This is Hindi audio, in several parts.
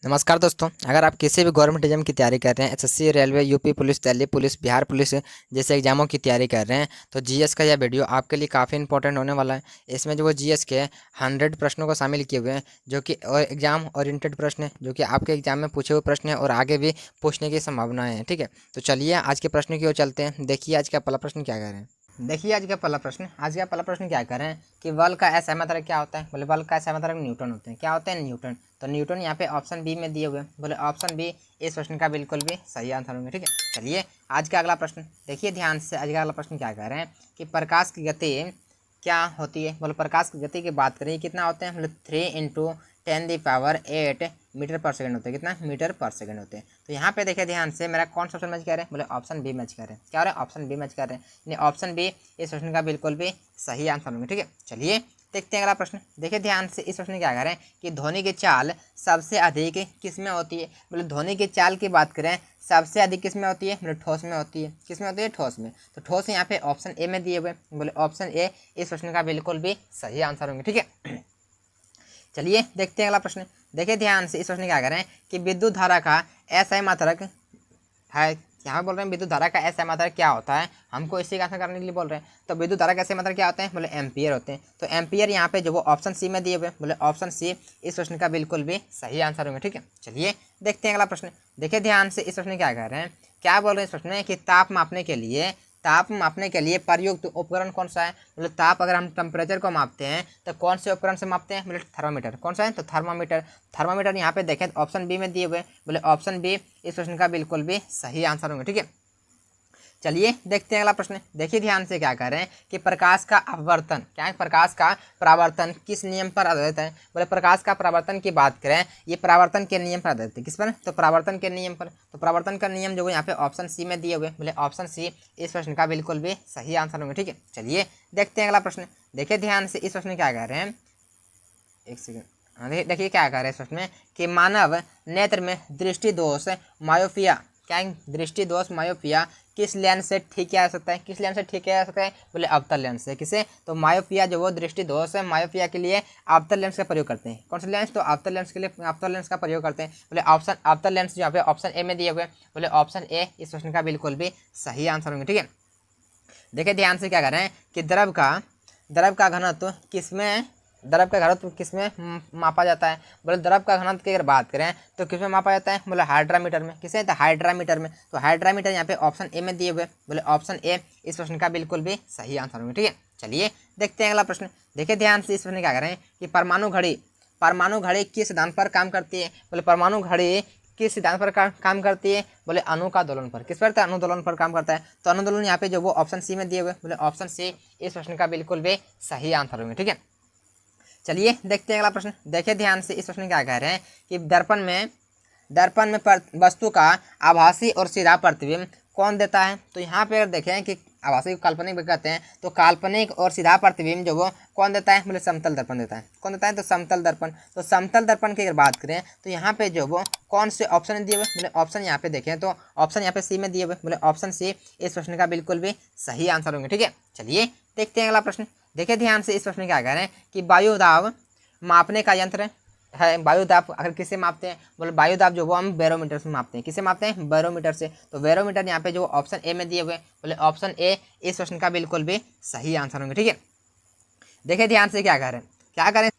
नमस्कार दोस्तों। अगर आप किसी भी गवर्नमेंट एग्जाम की तैयारी कर रहे हैं, SSC, railway, UP police, Delhi police, Bihar police जैसे एग्जामों की तैयारी कर रहे हैं, तो जीएस का यह वीडियो आपके लिए काफ़ी इंपॉर्टेंट होने वाला है। इसमें जो वो जीएस के 100 प्रश्नों को शामिल किए हुए हैं, जो कि एग्जाम ओरिएंटेड प्रश्न है, जो कि आपके एग्जाम में पूछे हुए प्रश्न हैं और आगे भी पूछने की संभावनाएँ हैं। ठीक है, तो चलिए आज के प्रश्न की ओर चलते हैं। देखिए आज का पहला प्रश्न क्या कह रहे हैं। देखिए आज का पहला प्रश्न क्या कर रहे हैं कि बल का ऐसा मात्रक क्या होता है। बोले बल का ऐसा मात्रक न्यूटन होते हैं। क्या होते हैं? न्यूटन। तो न्यूटन यहाँ पे ऑप्शन बी में दिए हुए हैं। बोले ऑप्शन बी इस प्रश्न का बिल्कुल भी सही आंसर होंगे। ठीक है, चलिए आज का अगला प्रश्न देखिए ध्यान से। आज का अगला प्रश्न क्या कह रहे हैं कि प्रकाश की गति क्या होती है। बोले प्रकाश की गति की बात करें कितना होते हैं। बोले 3 × 10⁸ मीटर पर सेकंड होते हैं। कितना? मीटर पर सेकंड होते हैं। तो यहाँ पे देखिए ध्यान से, मेरा कौन सा ऑप्शन मैच कर रहे हैं। बोले ऑप्शन बी मैच कर रहे हैं। क्या हो रहा है? ऑप्शन बी मैच कर रहे हैं, यानी ऑप्शन बी इस प्रश्न का बिल्कुल भी सही आंसर होंगे। ठीक है, चलिए देखते हैं अगला प्रश्न। देखिए ध्यान से, इस प्रश्न क्या कह रहे हैं कि ध्वनि की चाल सबसे अधिक किस में होती है। बोले ध्वनि की चाल की बात करें सबसे अधिक किस में होती है। बोले ठोस में होती है। किस में होती है? ठोस में। तो ठोस यहाँ पे ऑप्शन ए में दिए हुए। बोले ऑप्शन ए इस प्रश्न का बिल्कुल भी सही आंसर होंगे। ठीक है, चलिए देखते हैं अगला प्रश्न। देखिए ध्यान से, इस प्रश्न क्या कह रहे हैं कि विद्युत धारा का एसआई मात्रक है। यहाँ बोल रहे हैं विद्युत धारा का एसआई मात्रक क्या होता है, हमको इसी का आंसर करने के लिए बोल रहे हैं। तो विद्युत धारा का एसआई मात्रक क्या होते हैं। बोले एम्पियर होते हैं। तो एम्पियर यहाँ पे जो वो ऑप्शन सी में दिए हुए। बोले ऑप्शन सी इस प्रश्न का बिल्कुल भी सही आंसर होंगे। ठीक है, चलिए देखते हैं अगला प्रश्न। देखिए ध्यान से, इस प्रश्न क्या कह रहे हैं, क्या बोल रहे हैं इस प्रश्न में कि ताप मापने के लिए प्रयुक्त उपकरण कौन सा है। मतलब ताप अगर हम टेम्परेचर को मापते हैं तो कौन से उपकरण से मापते हैं। मतलब थर्मामीटर। कौन सा है? तो थर्मामीटर। थर्मामीटर यहाँ पे देखें तो ऑप्शन बी में दिए हुए। बोले ऑप्शन बी इस प्रश्न का बिल्कुल भी सही आंसर होंगे। ठीक है, चलिए देखते हैं अगला प्रश्न। देखिए ध्यान से, क्या कह रहे हैं कि प्रकाश का अपवर्तन क्या है। प्रकाश का परावर्तन किस नियम पर आधारित है। बोले प्रकाश का परावर्तन की बात करें, ये परावर्तन के नियम पर आधारित है। किस पर? तो परावर्तन के नियम पर। तो परावर्तन का नियम जो है यहाँ पे ऑप्शन सी में दिए हुए। बोले ऑप्शन सी इस प्रश्न का बिल्कुल भी सही आंसर होंगे। ठीक है, चलिए देखते हैं अगला प्रश्न। देखिए ध्यान से, इस प्रश्न क्या कह रहे हैं, एक सेकेंड। हाँ देखिए क्या कह रहे हैं इस प्रश्न में कि मानव नेत्र में दृष्टि दोष मायोपिया क्या है? दृष्टि दोष मायोपिया किस लेंस से ठीक किया जा सकता है। किस लेंस से ठीक किया जा सकता है। बोले अवतल लेंस से। किसे? तो मायोपिया जो वो दृष्टि दोष है, मायोपिया के लिए अवतल लेंस का प्रयोग करते हैं। कौन सा लेंस? तो अवतल लेंस के लिए अवतल लेंस का प्रयोग करते हैं। बोले ऑप्शन अवतल लेंस यहाँ पे ऑप्शन ए में दिए हुए। बोले ऑप्शन ए इस प्रश्न का बिल्कुल भी सही आंसर होंगे। ठीक है, देखिए ध्यान से, क्या कर रहे हैं कि द्रव का घनत्व किसमें मापा जाता है। बोले द्रव का घनत्व की अगर बात करें तो किसमें मापा जाता है। बोले हाइड्रामीटर में। किसे? तो हाइड्रामीटर में। तो हाइड्रामीटर यहाँ पे ऑप्शन ए में दिए हुए। बोले ऑप्शन ए इस प्रश्न का बिल्कुल भी सही आंसर होंगे। ठीक है, चलिए देखते हैं अगला प्रश्न। देखिए ध्यान से, इस प्रश्न क्या करें कि परमाणु घड़ी किस सिद्धांत पर काम करती है। बोले परमाणु घड़ी किस सिद्धांत पर काम करती है। बोले अणु का दोलन पर। किस पर? तो अणु दोलन पर काम करता है। तो अणु दोलन यहाँ पे जो वो ऑप्शन सी में दिए हुए। बोले ऑप्शन सी इस प्रश्न का बिल्कुल भी सही आंसर होंगे। ठीक है, चलिए देखते हैं अगला प्रश्न। देखिए ध्यान से, इस प्रश्न क्या कह रहे हैं कि दर्पण में वस्तु का आभासी और सीधा प्रतिबिंब कौन देता है। तो यहाँ पे अगर देखें कि आभासी को काल्पनिक भी कहते हैं, तो काल्पनिक और सीधा प्रतिबिंब जो वो कौन देता है। बोले समतल दर्पण देता है। कौन देता है? तो समतल दर्पण। तो समतल दर्पण की अगर बात करें तो यहाँ पे जो वो कौन से ऑप्शन दिए हुए। बोले ऑप्शन यहाँ पे देखें तो ऑप्शन यहाँ पे सी में दिए हुए। बोले ऑप्शन सी इस प्रश्न का बिल्कुल भी सही आंसर होंगे। ठीक है, चलिए देखते हैं अगला प्रश्न। देखिए ध्यान से, इस प्रश्न क्या कह रहे हैं कि वायु दाब मापने का यंत्र है। वायु दाब अगर किससे मापते हैं। बोले वायु दाब जो वो हम बैरोमीटर से मापते हैं। किससे मापते हैं? बैरोमीटर से। तो बैरोमीटर यहाँ पे जो ऑप्शन ए में दिए हुए। बोले ऑप्शन ए इस प्रश्न का बिल्कुल भी सही आंसर होंगे। ठीक है, देखिए ध्यान से, क्या करें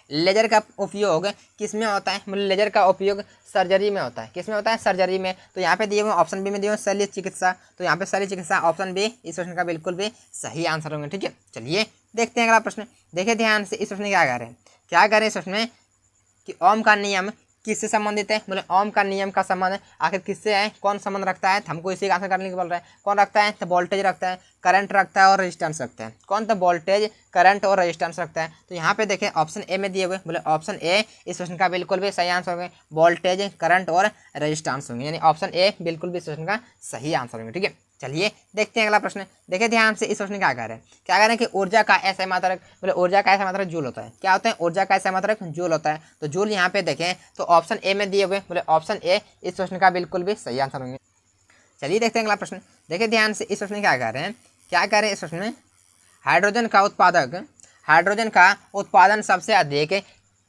लेजर का उपयोग किस में होता है। मतलब लेजर का उपयोग सर्जरी में होता है। किस में होता है? सर्जरी में। तो यहाँ पे दिए हुए ऑप्शन बी में दिए हुए शल्य चिकित्सा। तो यहाँ पे शल्य चिकित्सा ऑप्शन बी इस प्रश्न का बिल्कुल भी सही आंसर होंगे। ठीक है, चलिए देखते हैं अगला प्रश्न। देखिए ध्यान से, इस प्रश्न क्या कह रहे हैं इस प्रश्न में कि ओम का नियम किससे संबंधित है। बोले ओम का नियम का संबंध आखिर किससे है, कौन संबंध रखता है। हमको इसी का आंसर करने के बोल रहे हैं। कौन रखता है? तो वोल्टेज रखता है, करंट रखता है और रेजिस्टेंस रखता है। कौन? तो वोल्टेज, करंट और रेजिस्टेंस रखता है। तो यहाँ पे देखें ऑप्शन ए में दिए हुए। बोले ऑप्शन ए इस प्रश्न का बिल्कुल भी सही आंसर होंगे। वोल्टेज, करंट और रेजिस्टेंस होंगे, यानी ऑप्शन ए बिल्कुल भी इस प्रश्न का सही आंसर होंगे। ठीक है, चलिए देखते हैं अगला प्रश्न। देखिए ध्यान से, इस प्रश्न क्या कह रहे हैं कि ऊर्जा का ऐसा मात्रक। बोले ऊर्जा का ऐसा मात्रक जूल होता है। क्या होता है? ऊर्जा का ऐसा मात्रक जूल होता है। तो जूल यहाँ पे देखें तो ऑप्शन ए में दिए हुए। बोले ऑप्शन ए इस प्रश्न का बिल्कुल भी सही आंसर होंगे। चलिए देखते हैं अगला प्रश्न। देखिए ध्यान से, इस प्रश्न क्या कह रहे हैं इस प्रश्न में हाइड्रोजन का उत्पादन सबसे अधिक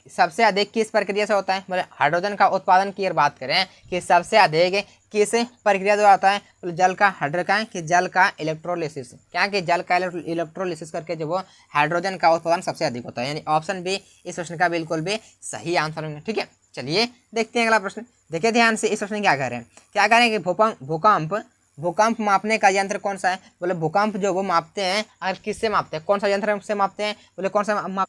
सबसे अधिक किस प्रक्रिया से होता है, बोले हाइड्रोजन का उत्पादन की अगर बात करें कि सबसे अधिक किस प्रक्रिया द्वारा होता है, बोले जल का हाइड्रो का कि जल का इलेक्ट्रोलिसिस, क्या कि जल का इलेक्ट्रोलिसिस करके जो वो हाइड्रोजन का उत्पादन सबसे अधिक होता है, यानी ऑप्शन बी इस प्रश्न का बिल्कुल भी सही आंसर होंगे। ठीक है, चलिए देखते हैं अगला प्रश्न। देखिए ध्यान से, इस प्रश्न क्या कह रहे हैं, क्या कह रहे हैं कि भूकंप मापने का यंत्र कौन सा है, बोले भूकंप जो वो मापते हैं, अगर किससे मापते हैं, कौन सा यंत्र से मापते हैं, बोले कौन सा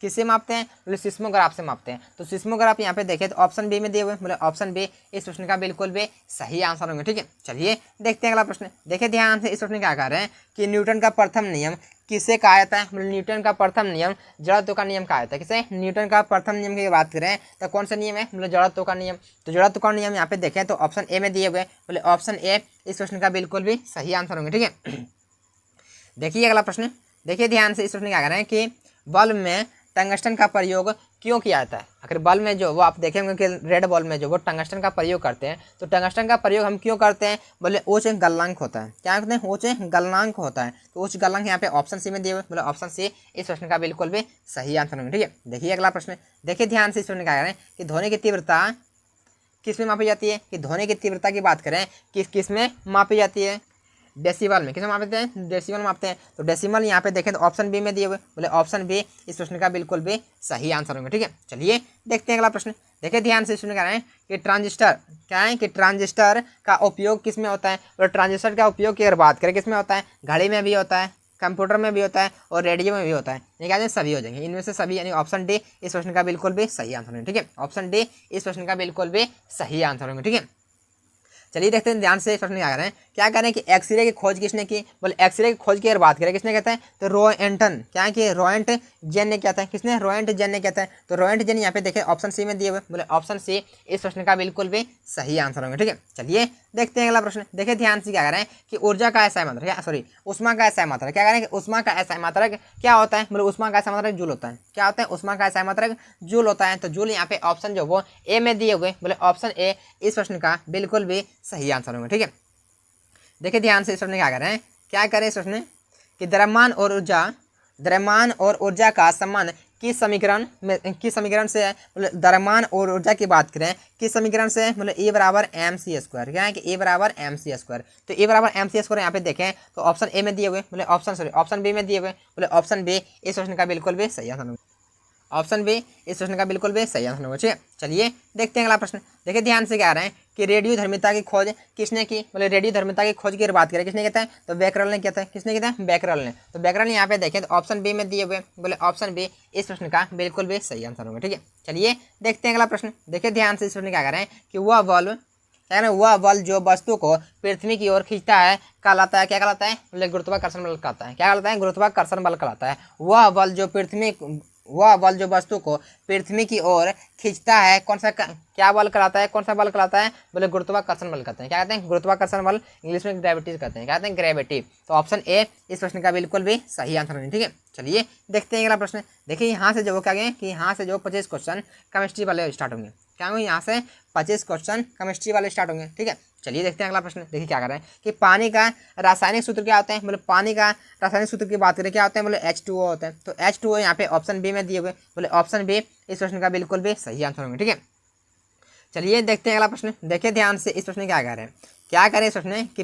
किससे मापते हैं, बोले सिस्मोग्राफ से मापते हैं। तो सिस्मोग्राफ यहाँ पे देखें तो ऑप्शन बी में दिए हुए, बोले ऑप्शन बी इस प्रश्न का बिल्कुल भी सही आंसर होंगे। ठीक है, चलिए देखते हैं अगला प्रश्न। देखिए ध्यान से, इस प्रश्न क्या कह रहे हैं कि न्यूटन का प्रथम नियम किसे कहा जाता है, मतलब न्यूटन का प्रथम नियम जड़त्व का नियम कहा जाता है। किसे, न्यूटन का प्रथम नियम की बात करें तो कौन सा नियम है, मतलब जड़त्व का नियम। तो जड़त्व का नियम यहाँ पे देखें तो ऑप्शन ए में दिए हुए, बोले ऑप्शन ए इस प्रश्न का बिल्कुल भी सही आंसर होंगे। ठीक है, देखिए अगला प्रश्न। देखिए ध्यान से, इस प्रश्न क्या कह रहे हैं कि बल्ब में टंगस्टन का प्रयोग क्यों किया जाता है। अगर बल्ब में जो वो आप देखेंगे कि रेड बल्ब में जो वो टंगस्टन का प्रयोग करते हैं, तो टंगस्टन का प्रयोग हम क्यों करते हैं, बोले उच्च गलनांक होता है। क्या कहते हैं, उच्च गलनांक होता है। तो उच्च गलनांक यहाँ पे ऑप्शन सी में दिए हुए, बोले ऑप्शन सी इस प्रश्न का बिल्कुल भी सही आंसर होंगे। ठीक है, देखिए अगला प्रश्न। देखिए ध्यान से, इस प्रश्न क्या कह रहे हैं कि ध्वनि की तीव्रता किस में मापी जाती है, कि ध्वनि की तीव्रता की बात करें किस में मापी जाती है, डेसिबल में। किस में मापते हैं, डेसिबल मापते हैं। तो डेसिबल यहाँ पे देखें तो ऑप्शन बी में दिए हुए, बोले ऑप्शन बी इस प्रश्न का बिल्कुल भी सही आंसर होंगे। ठीक है, चलिए देखते हैं अगला प्रश्न। देखिए ध्यान से, इसमें कह रहे हैं कि ट्रांजिस्टर क्या है, कि ट्रांजिस्टर का उपयोग किस में होता है, और ट्रांजिस्टर का उपयोग की अगर बात करें किस में होता है, घड़ी में भी होता है, कंप्यूटर में भी होता है और रेडियो में भी होता है। ये क्या सभी हो जाएंगे, इनमें से सभी, यानी ऑप्शन डी इस प्रश्न का बिल्कुल भी सही आंसर होंगे। ठीक है, ऑप्शन डी इस प्रश्न का बिल्कुल भी सही आंसर होंगे। ठीक है, चलिए देखते हैं ध्यान से, इस प्रश्न क्या करें, क्या करें कि एक्सरे की खोज किसने की, बोले एक्सरे की खोज की अगर बात करें किसने कहते हैं, तो रोएंटन, क्या है कि रोएंट जेन ने कहता है। किसने, रोएंट जेन ने कहता है। तो रोएंट जेन यहाँ पे देखें ऑप्शन सी में दिए हुए, बोले ऑप्शन सी इस प्रश्न का बिल्कुल भी सही आंसर होंगे। ठीक है, चलिए देखते हैं अगला प्रश्न। देखिए ध्यान से, क्या करें कि ऊर्जा का ऐसा मात्रक, क्या सॉरी उष्मा का ऐसा मात्रक, क्या करें कि उष्मा का ऐसा मात्रक क्या होता है, बोले उष्मा का ऐसा मात्रक जूल होता है। क्या होता है, उष्मा का ऐसा मात्रक जूल होता है। तो जूल यहाँ पे ऑप्शन जो वो ए में दिए हुए, बोले ऑप्शन ए इस प्रश्न का बिल्कुल भी सही आंसर होंगे। ठीक है, देखिए ध्यान से, इस प्रश्न क्या करें, क्या करें इस प्रश्न कि द्रव्यमान और ऊर्जा का संबंध किस समीकरण से है, मतलब द्रव्यमान और ऊर्जा की बात करें किस समीकरण से, मतलब ए बराबर एम सी स्क्वायर। क्या है कि ए बराबर एम सी स्क्वायर। तो ए बराबर एम सी स्क्वायर यहाँ पे देखें तो ऑप्शन ए में दिए हुए, बोले ऑप्शन बी में दिए हुए, बोले ऑप्शन बी इस प्रश्न का बिल्कुल भी सही आंसर होगा। ऑप्शन बी इस प्रश्न का बिल्कुल भी सही आंसर होगा। ठीक है, चलिए देखते हैं अगला प्रश्न। देखिए ध्यान से, क्या रहे हैं कि रेडियो धर्मिता की खोज किसने की, बोले रेडियो धर्मिता की खोज की बात करें किसने कहता है, तो बैकरल ने कहता है। किसने कहता है, बैकरल ने। तो बैकरल यहाँ पे देखें तो ऑप्शन बी में दिए हुए, बोले ऑप्शन बी इस प्रश्न का बिल्कुल भी सही आंसर होगा। ठीक है, चलिए देखते हैं अगला प्रश्न। देखिए ध्यान से, इस प्रश्न क्या करें कि वह बल जो वस्तु को पृथ्वी की ओर खींचता है कहलाता है, क्या कहलाता है, बोले गुरुत्वाकर्षण बल कहलाता है। क्या कहलाता है, गुरुत्वाकर्षण बल कहलाता है। वह बल जो वस्तु को पृथ्वी की ओर खींचता है कौन सा, क्या बल कहलाता है, कौन सा बल कहलाता है, बोले गुरुत्वाकर्षण बल कहते हैं। क्या कहते हैं, गुरुत्वाकर्षण बल, इंग्लिश में ग्रेविटी कहते हैं। क्या कहते हैं, ग्रेविटी। तो ऑप्शन ए इस प्रश्न का बिल्कुल भी सही आंसर होगा। ठीक है, चलिए देखते हैं अगला प्रश्न। देखिए यहाँ से जो वो क्या गए कि यहाँ से जो 25 क्वेश्चन केमिस्ट्री वाले स्टार्ट होंगे। क्या होंगे, यहाँ से 25 क्वेश्चन केमिस्ट्री वाले स्टार्ट होंगे। ठीक है, चलिए देखते हैं अगला प्रश्न। देखिए क्या कर रहे हैं कि पानी का रासायनिक सूत्र क्या होता है, बोले पानी का रासायनिक सूत्र की बात करें क्या होता है, बोले H2O होता है। तो H2O यहाँ पे ऑप्शन बी में दिए हुए, बोले ऑप्शन बी इस प्रश्न का बिल्कुल भी सही आंसर होंगे। ठीक है, चलिए देखते हैं अगला प्रश्न। देखिए ध्यान से, इस प्रश्न क्या कह रहे हैं, क्या करें इस प्रश्न कि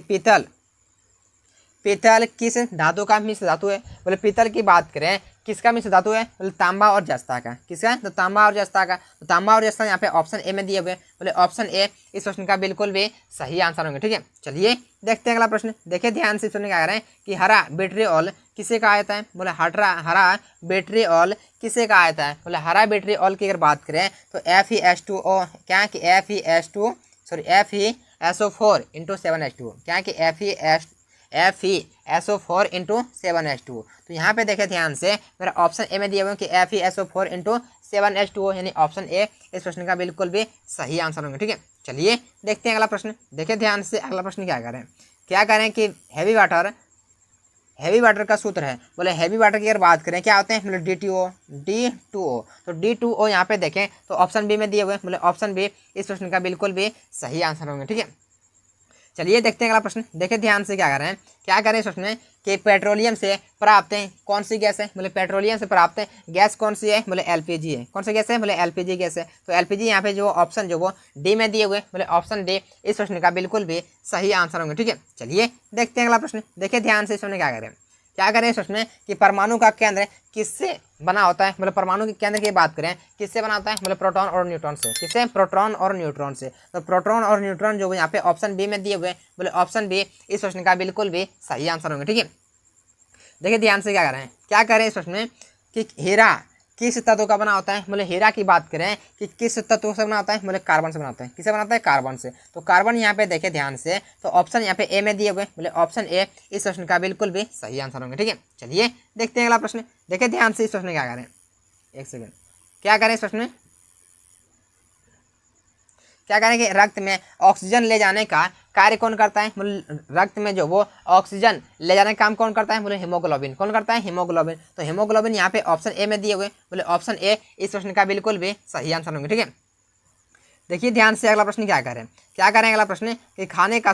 पीतल किस धातु का मिश्र धातु है, बोले पीतल की बात करें किसका मिश्र धातु है, बोले तांबा और जस्ता का। किसका, तो तांबा और जस्ता का। तो तांबा और जस्ता यहाँ पे ऑप्शन ए में दिए हुए, बोले ऑप्शन ए इस प्रश्न का बिल्कुल भी सही आंसर होंगे। ठीक है, चलिए देखते हैं अगला प्रश्न। देखिए ध्यान से, सुनने क्या कह रहे हैं कि हरा बेट्रियोल किसे कहा जाता है, बोले हरा बेट्रियोल किसे कहा जाता है, बोले हरा बेट्रियोल की अगर बात करें तो FeS2O, क्या कि FeSO4 इंटू 7H2O। क्या कि FeSO4 इंटू 7H2O। तो यहाँ पे देखें ध्यान से, मेरा ऑप्शन ए में दिया हुआ कि FeSO4 इंटू 7H2O, यानी ऑप्शन ए इस प्रश्न का बिल्कुल भी सही आंसर होंगे। ठीक है, चलिए देखते हैं अगला प्रश्न। देखिए ध्यान से, अगला प्रश्न क्या करें कि हैवी वाटर का सूत्र है, बोले हैवी वाटर की अगर बात करें क्या होते हैं, मतलब D2O। तो D2O यहाँ पे देखें तो ऑप्शन बी में दिए हुए, बोले ऑप्शन बी इस प्रश्न का बिल्कुल भी सही आंसर होंगे। ठीक है, चलिए देखते हैं अगला प्रश्न। देखिए ध्यान से क्या कर रहे हैं, क्या करें इस प्रश्न में कि पेट्रोलियम से प्राप्त कौन सी गैस है, बोले पेट्रोलियम से प्राप्त गैस कौन सी है, बोले एलपीजी है। कौन सी गैस है, बोले एलपीजी गैस है। तो एलपीजी यहाँ पे जो ऑप्शन जो वो डी में दिए हुए, बोले ऑप्शन डी इस प्रश्न का बिल्कुल भी सही आंसर होंगे। ठीक है, चलिए देखते हैं अगला प्रश्न। देखिए ध्यान से इस प्रश्न क्या करें, क्या करें इस प्रश्न में कि परमाणु का केंद्र किससे बना होता है, मतलब परमाणु के केंद्र की बात करें किससे बना होता है, मतलब प्रोटॉन और न्यूट्रॉन से। किससे, प्रोटॉन और न्यूट्रॉन से। तो प्रोटॉन और न्यूट्रॉन जो यहाँ पे ऑप्शन बी में दिए हुए, बोले ऑप्शन बी इस प्रश्न का बिल्कुल भी सही आंसर होंगे। ठीक है, देखिए ध्यान से क्या कर रहे हैं, क्या करें इस प्रश्न में कि हीरा किस तत्व का बना होता है, बोले हीरा की बात करें कि किस तत्व से बना होता है, बोले कार्बन से बनाता है। किससे बनाता है, कार्बन से। तो कार्बन यहाँ पे देखे ध्यान से, तो ऑप्शन यहाँ पे ए में दिए हुए, बोले ऑप्शन ए इस प्रश्न का बिल्कुल भी सही आंसर होंगे। ठीक है, चलिए देखते हैं अगला प्रश्न। देखिए ध्यान से इस प्रश्न में क्या करें, एक सेकेंड, क्या करें इस प्रश्न में, क्या करें कि रक्त में ऑक्सीजन ले जाने का कार्य कौन करता है, बोले रक्त में जो वो ऑक्सीजन ले जाने का काम कौन करता है, बोले हीमोग्लोबिन। कौन करता है, हीमोग्लोबिन। तो हीमोग्लोबिन यहाँ पे ऑप्शन ए में दिए हुए, बोले ऑप्शन ए इस प्रश्न का बिल्कुल भी सही आंसर होंगे। ठीक है, देखिए ध्यान से अगला प्रश्न क्या करें, क्या करें अगला प्रश्न कि खाने का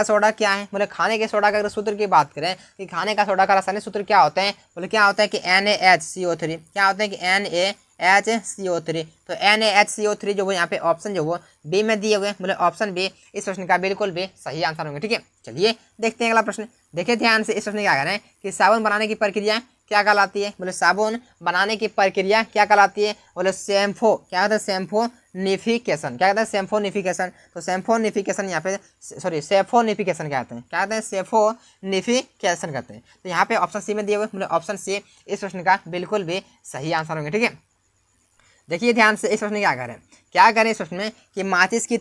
सोडा क्या है, बोले खाने के सोडा का अगर सूत्र की बात करें कि खाने का सोडा का रासायनिक सूत्र क्या होता है, बोले क्या होता है कि NaHCO3। क्या होता है कि NaHCO3। तो NaHCO3 जो वो यहाँ पे ऑप्शन जो वो बी में दिए हुए, बोले ऑप्शन बी इस प्रश्न का बिल्कुल भी सही आंसर होंगे। ठीक है, चलिए देखते हैं अगला प्रश्न। देखिए ध्यान से इस प्रश्न क्या करें कि साबुन बनाने की प्रक्रिया क्या कहलाती है, बोले साबुन बनाने की प्रक्रिया क्या कहलाती है, बोले शैम्फो। क्या होता है, शैम्फोनिफिकेशन। क्या कहते हैं, शैम्फोनिफिकेशन। तो शैम्फोनिफिकेशन यहाँ पे सॉरी सेफोनिफिकेशन कहते हैं। क्या कहते हैं, सेफोनिफिकेशन कहते हैं। तो यहाँ पे ऑप्शन सी में दिए हुए, बोले ऑप्शन सी इस प्रश्न का बिल्कुल भी सही आंसर होंगे। ठीक है, देखिए ध्यान से इस प्रश्न क्या करें, क्या करें इस प्रश्न में कि माचिस की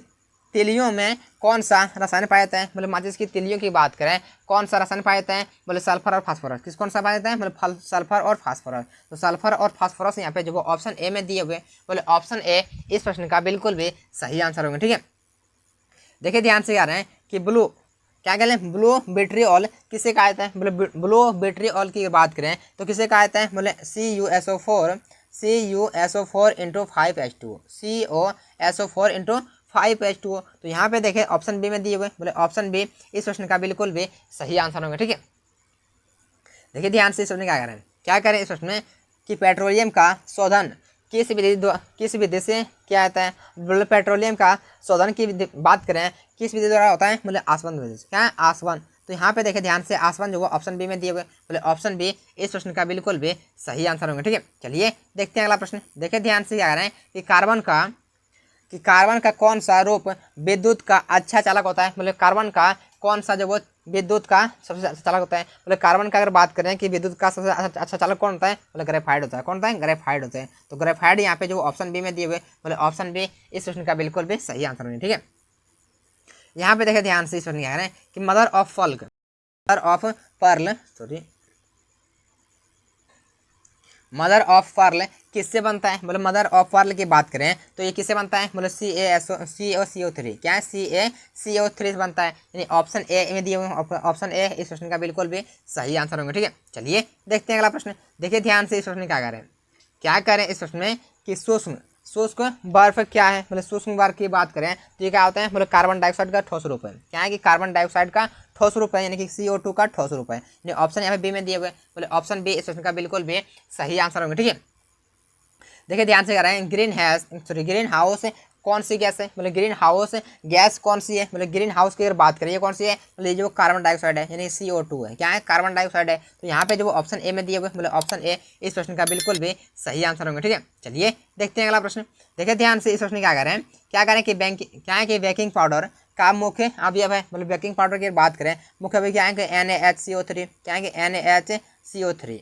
तिलियों में कौन सा रसायन पाया जाता है, बोले माचिस की तिलियों की बात करें कौन सा रसायन पाया जाता है, बोले सल्फर और फास्फोरस। किस कौन सा पाया जाता है, बोले सल्फर और फास्फोरस। तो सल्फर और फास्फोरस यहाँ पे जो वो ऑप्शन ए में दिए हुए, बोले ऑप्शन ए इस प्रश्न का बिल्कुल भी सही आंसर होंगे। ठीक है, देखिए ध्यान से क्या रहे हैं कि ब्लू, क्या कह रहे हैं, ब्लू विट्रियोल किसे कहा जाता है, बोले ब्लू विट्रियोल की बात करें तो किसे कहा जाता है, बोले CuSO4 into 5H2O, CuSO4 into 5H2O। तो यहाँ पे देखें ऑप्शन बी में दिए हुए, बोले ऑप्शन बी इस प्रश्न का बिल्कुल भी सही आंसर होंगे। ठीक है, देखिए ध्यान से इस प्रश्न क्या करें, क्या करें इस प्रश्न में कि पेट्रोलियम का शोधन किस विधि से क्या आता है, बोले पेट्रोलियम का शोधन की बात करें किस विधि द्वारा होता है, बोले आसवन विधि से। क्या है, आसवन। तो यहाँ पे देखें ध्यान से आसवन जो वो ऑप्शन बी में दिए हुए, बोले ऑप्शन बी इस प्रश्न का बिल्कुल भी सही आंसर होंगे। ठीक है, चलिए देखते हैं अगला प्रश्न। देखिए ध्यान से क्या करें कि कार्बन का कौन सा रूप विद्युत का अच्छा चालक होता है, बोले कार्बन का कौन सा जो वो विद्युत का सबसे अच्छा चालक होता है। बोले कार्बन का अगर बात करें कि विद्युत का सबसे अच्छा चालक कौन होता है, बोले ग्रेफाइट होता है। कौन होता है, ग्रेफाइट होता है। तो ग्रेफाइट यहाँ पे जो ऑप्शन बी में दिए हुए, बोले ऑप्शन बी इस प्रश्न का बिल्कुल भी सही आंसर होंगे। ठीक है, यहाँ पे देखें ध्यान से इस प्रश्न क्या करें कि मदर ऑफ पर्ल किससे बनता है, बोले मदर ऑफ पर्ल की बात करें तो ये किससे बनता है, बोले CaCO3। क्या है, CaCO3 से बनता है। यानी ऑप्शन ए में दिए हुए, ऑप्शन ए इस प्रश्न का बिल्कुल भी सही आंसर होंगे। ठीक है, चलिए देखते हैं अगला प्रश्न। देखिए ध्यान से इस प्रश्न क्या करें इस प्रश्न में कि शुष्क बर्फ क्या है, बोले शुष्क बर्फ की बात करें तो ये क्या होता है, बोले कार्बन डाइऑक्साइड का ठोस रूप है। क्या है कि कार्बन डाइऑक्साइड का ठोस रूप है, यानी कि CO2 का ठोस रूप है। यानी ऑप्शन यहाँ पे बी में दिए हुए, बोले ऑप्शन बी इस प्रश्न का बिल्कुल भी सही आंसर होंगे। ठीक है, देखिए ध्यान से कर रहे हैं ग्रीन हाउस कौन सी गैस है, बोले ग्रीन हाउस गैस कौन सी है, बोले ग्रीन हाउस की अगर बात करें ये कौन सी है, बोले जो कार्बन डाइऑक्साइड है, यानी CO2 है। क्या है, कार्बन डाइऑक्साइड है। तो यहाँ पे जो ऑप्शन ए में दिए हुए, बोले ऑप्शन ए इस प्रश्न का बिल्कुल भी सही आंसर होंगे। ठीक है, चलिए देखते हैं अगला प्रश्न। देखिए ध्यान से इस प्रश्न क्या करें, क्या करें कि बेकिंग पाउडर का मुख्य अवयव है, मतलब बेकिंग पाउडर की बात करें मुख्य अवयव क्या है कि NaHCO3। क्या है कि NaHCO3।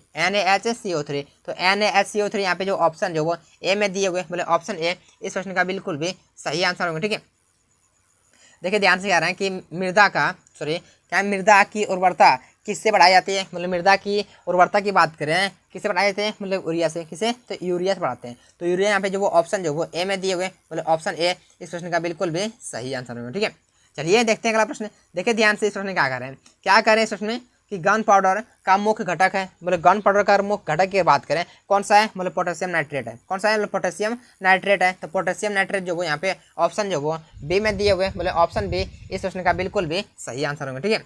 तो NaHCO3 यहाँ पे जो ऑप्शन जो वो ए में दिए हुए, बोले ऑप्शन ए इस प्रश्न का बिल्कुल भी सही आंसर होंगे। ठीक है, देखिए ध्यान से कह रहे हैं कि मृदा की उर्वरता किससे बढ़ाई जाती है, मतलब मृदा की उर्वरता की बात करें किससे बढ़ाई जाती है, मतलब यूरिया से। किसे, तो यूरिया से बढ़ाते हैं। तो यूरिया यहाँ पे जो वो ऑप्शन जो वो ए में दिए हुए, बोले ऑप्शन ए इस प्रश्न का बिल्कुल भी सही आंसर होगा। ठीक है, चलिए देखते हैं अगला प्रश्न। देखिए ध्यान से इस प्रश्न क्या करें इस प्रश्न में कि गन पाउडर का मुख्य घटक है, बोले गन पाउडर का मुख्य घटक की बात करें कौन सा है, बोले पोटेशियम नाइट्रेट है। कौन सा है, बोले पोटेशियम नाइट्रेट है। तो पोटेशियम नाइट्रेट जो वो यहाँ पे ऑप्शन जो वो बी में दिए हुए, बोले ऑप्शन बी इस प्रश्न का बिल्कुल भी सही आंसर होगा। ठीक है,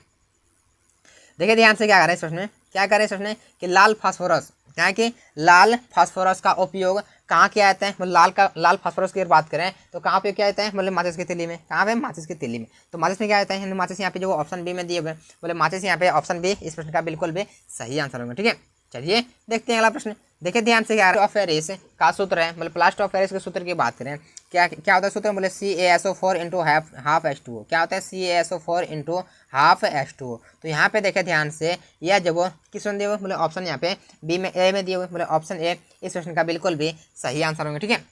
देखिए ध्यान से क्या कर रहे हैं इस प्रश्न में, क्या कर रहे हैं इस प्रश्न में कि लाल फास्फोरस, क्या है कि लाल फास्फोरस का उपयोग कहाँ किया जाता है, मतलब लाल फास्फोरस की बात करें तो कहाँ पे किया जाता है, मतलब माचिस की तीली में। कहाँ पे, माचिस की तीली में। तो माचिस में क्या जाता है, माचिस यहाँ पे जो ऑप्शन बी में दिए हुए, बोले माचिस यहाँ पे ऑप्शन बी इस प्रश्न का बिल्कुल भी सही आंसर होगा। ठीक है, चलिए देखते हैं अगला प्रश्न। देखिए ध्यान से, क्या ऑफ एरिस का सूत्र है, मतलब प्लास्टर ऑफ एरिस के सूत्र की बात करें क्या क्या होता है सूत्र, बोले CaSO4 इंटू हाफ H2O। क्या होता है, CaSO4 इंटू हाफ H2O। तो यहाँ पे देखे ध्यान से, यह जब किस दिए हुए, बोले ऑप्शन यहाँ पे बी में ए में दिए हुए, बोले ऑप्शन ए इस प्रश्न का बिल्कुल भी सही आंसर होंगे। ठीक है,